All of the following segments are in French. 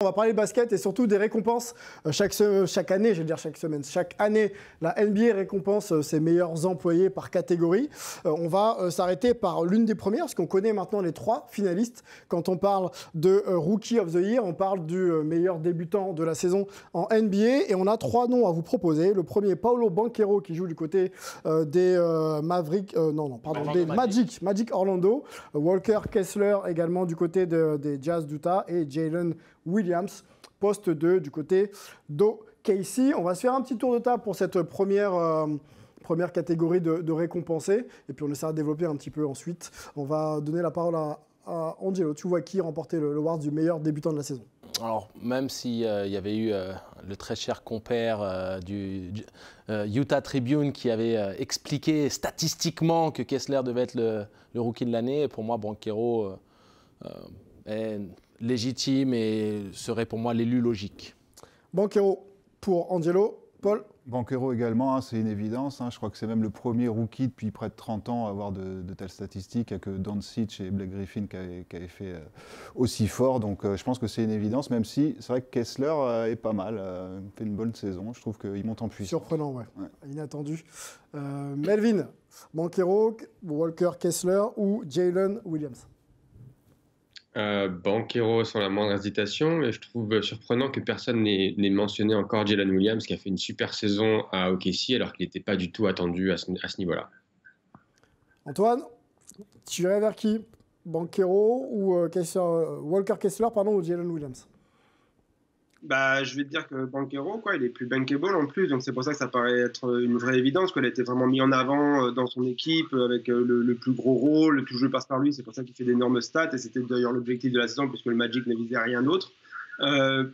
On va parler basket et surtout des récompenses chaque année, je vais dire chaque semaine. Chaque année, la NBA récompense ses meilleurs employés par catégorie. On va s'arrêter par l'une des premières, parce qu'on connaît maintenant les 3 finalistes. Quand on parle de Rookie of the Year, on parle du meilleur débutant de la saison en NBA. Et on a 3 noms à vous proposer. Le premier, Paolo Banchero, qui joue du côté des Magic Orlando. Walker Kessler, également du côté des Jazz d'Utah. Et Jalen Williams, poste 2 du côté d'OKC. On va se faire un petit tour de table pour cette première catégorie de récompensés. Et puis on essaiera de développer un petit peu ensuite. On va donner la parole à Angelo. Tu vois qui remporter le award du meilleur débutant de la saison? Alors, même s'il y avait eu le très cher compère du Utah Tribune qui avait expliqué statistiquement que Kessler devait être le rookie de l'année, pour moi, Banchero est légitime et serait pour moi l'élu logique. Banchero pour Angelo. Paul? Banchero également, c'est une évidence. Je crois que c'est même le premier rookie depuis près de 30 ans à avoir de telles statistiques. Il n'y a que Doncic et Blake Griffin qui avaient fait aussi fort. Donc je pense que c'est une évidence, même si c'est vrai que Kessler est pas mal. Fait une bonne saison. Je trouve qu'il monte en puissance. Surprenant, ouais. Inattendu. Melvin, Banchero, Walker Kessler ou Jalen Williams? Banchero sans la moindre hésitation, mais je trouve surprenant que personne n'ait mentionné encore Jalen Williams qui a fait une super saison à OKC alors qu'il n'était pas du tout attendu à ce niveau-là. Antoine, tu irais vers qui? Banchero ou Walker Kessler ou Jalen Williams? Je vais te dire que Banchero, il est plus bankable en plus, donc c'est pour ça que ça paraît être une vraie évidence, qu'il a été vraiment mis en avant dans son équipe avec le plus gros rôle, tout jeu passe par lui, c'est pour ça qu'il fait d'énormes stats, et c'était d'ailleurs l'objectif de la saison, puisque le Magic ne visait rien d'autre.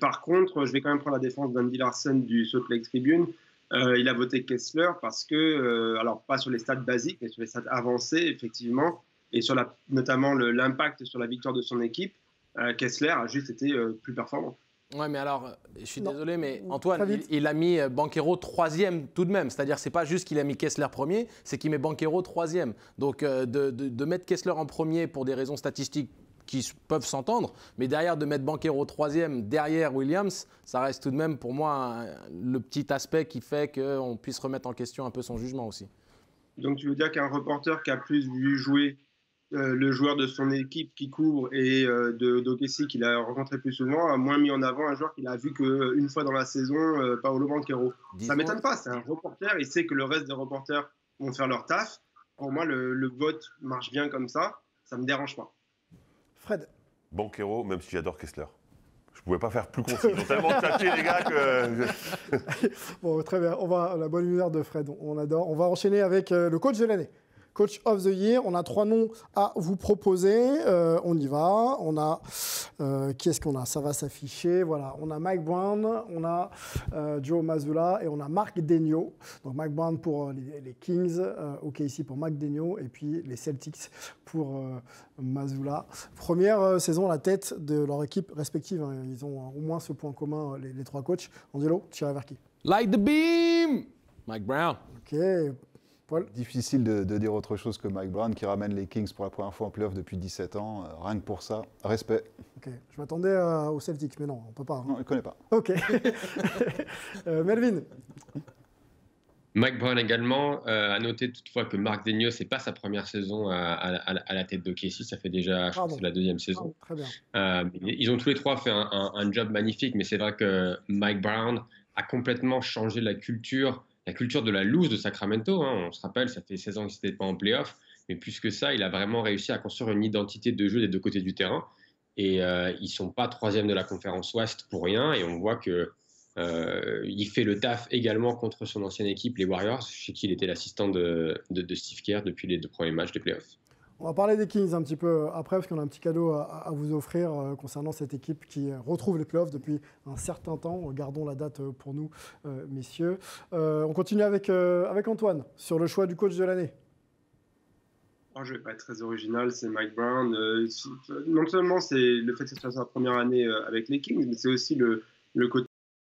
Par contre, je vais quand même prendre la défense d'Andy Larson du Salt Lake Tribune. Il a voté Kessler parce que, alors pas sur les stats basiques, mais sur les stats avancées, effectivement, et sur notamment l'impact sur la victoire de son équipe, Kessler a juste été plus performant. Ouais, mais alors, je suis désolé, mais Antoine, il a mis Banchero 3e tout de même. C'est-à-dire, c'est pas juste qu'il a mis Kessler premier, c'est qu'il met Banchero 3e. Donc, de mettre Kessler en premier pour des raisons statistiques qui peuvent s'entendre, mais derrière, de mettre Banchero 3e derrière Williams, ça reste tout de même pour moi le petit aspect qui fait qu'on puisse remettre en question un peu son jugement aussi. Donc, tu veux dire qu'un reporter qui a plus vu jouer le joueur de son équipe qui couvre et d'OKC qu'il a rencontré plus souvent a moins mis en avant un joueur qu'il a vu qu'une fois dans la saison, Paolo Banchero. Ça ne m'étonne pas, c'est un reporter, il sait que le reste des reporters vont faire leur taf. Pour moi, le vote marche bien comme ça ne me dérange pas. Fred? Banchero, même si j'adore Kessler. Je ne pouvais pas faire plus concis. Ils ont tellement tâché, les gars, que... Bon, très bien. La bonne humeur de Fred, on adore. On va enchaîner avec le coach de l'année. Coach of the Year, on a 3 noms à vous proposer. On y va. On a qui est-ce qu'on a? Ça va s'afficher. Voilà. On a Mike Brown, on a Joe Mazzulla et on a Mark Daigneault. Donc Mike Brown pour les Kings, OKC pour Mark Daigneault et puis les Celtics pour Mazzulla. Première saison à la tête de leur équipe respective. Ils ont au moins ce point commun, les 3 coachs. Angelo, tu irais vers qui? Light the beam! Mike Brown. Ok. Paul? Difficile de dire autre chose que Mike Brown qui ramène les Kings pour la première fois en playoff depuis 17 ans. Rien que pour ça, respect. Ok, je m'attendais aux Celtics, mais non, on ne peut pas. Non, il ne connaît pas. Ok. Melvin? Mike Brown également. À noter toutefois que Mark Daigneault, ce n'est pas sa première saison à la tête d'OKC. Ça fait déjà, je crois que c'est la 2e saison. Très bien. Ils ont tous les 3 fait un job magnifique, mais c'est vrai que Mike Brown a complètement changé la culture de la loose de Sacramento. On se rappelle, ça fait 16 ans qu'ils n'étaient pas en play-off. Mais plus que ça, il a vraiment réussi à construire une identité de jeu des 2 côtés du terrain. Et ils ne sont pas 3e de la conférence Ouest pour rien. Et on voit qu'il fait le taf également contre son ancienne équipe, les Warriors, chez qui il était l'assistant de Steve Kerr depuis les 2 premiers matchs des play-offs. On va parler des Kings un petit peu après, parce qu'on a un petit cadeau à vous offrir concernant cette équipe qui retrouve les playoffs depuis un certain temps. Gardons la date pour nous, messieurs. On continue avec Antoine, sur le choix du coach de l'année. Je ne vais pas être très original, c'est Mike Brown. Non seulement c'est le fait que ce soit sa première année avec les Kings, mais c'est aussi le côté